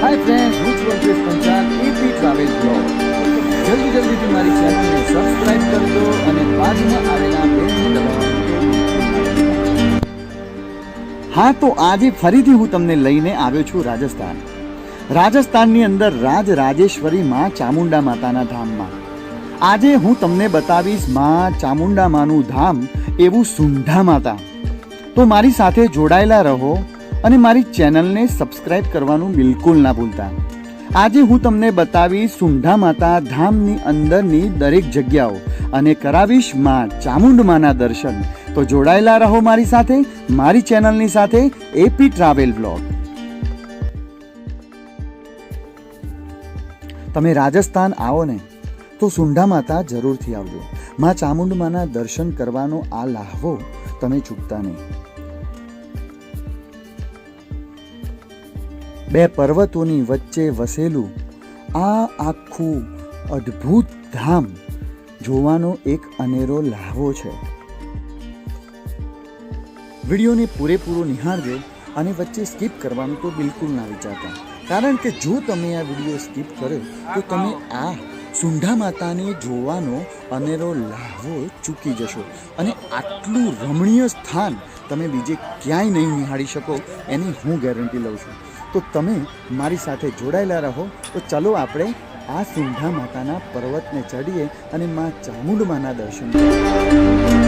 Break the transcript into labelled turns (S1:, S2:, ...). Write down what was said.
S1: Hi friends, હું છું અંકિત Panchal, AP travel blog. જલ્દીથી મારી ચેનલને સબસ્ક્રાઇબ કરજો અને બાજુમાં આવેલા બેલને દબાવવાનું. હા, તો આજે ફરીથી હું તમને લઈને આવ્યો છું રાજસ્થાન. રાજસ્થાનની અંદર રાજરાજેશ્વરી માં ચામુંડા માતાના ધામમાં. આજે હું તમને બતાવીશ માં ચામુંડા માનું ધામ એવું સુંઢા માતા. તો મારી સાથે જોડાયેલા રહો અને મારી ચેનલને સબસ્ક્રાઇબ કરવાનું બિલકુલ ના ભૂલતા. આજે હું તમને બતાવીશ સુંઢા માતા ધામની અંદરની દરેક જગ્યાઓ અને કરાવીશ માં ચામુંડમાના દર્શન. તો જોડાયેલા રહો મારી સાથે, મારી ચેનલની સાથે, એપી ટ્રાવેલ બ્લોગ. તમે રાજસ્થાન આવો ને તો સુંઢા માતા જરૂરથી આવજો. માં ચામુંડમાના દર્શન કરવાનો આ લાહવો તમે ચૂકતા નહીં. બે પર્વતોની વચ્ચે વસેલું આ આખું અદ્ભુત ધામ જોવાનો એક અનેરો લાહવો છે. વિડીયોને પૂરેપૂરો નિહાળજો અને વચ્ચે સ્કીપ કરવાનું તો બિલકુલ ના વિચારતા, કારણ કે જો તમે આ વિડીયો સ્કીપ કર્યો તો તમે આ સુંઢા માતાને જોવાનો અનેરો લાહવો ચૂકી જશો અને આટલું રમણીય સ્થાન તમે બીજે ક્યાંય નહીં નિહાળી શકો એની હું ગેરંટી લઉં છું. તો તમે મારી સાથે જોડાયેલા રહો. તો ચલો આપણે આ સુંઢા માતાના પર્વતને ચડીએ અને માં ચામુંડમાના દર્શન કરીએ.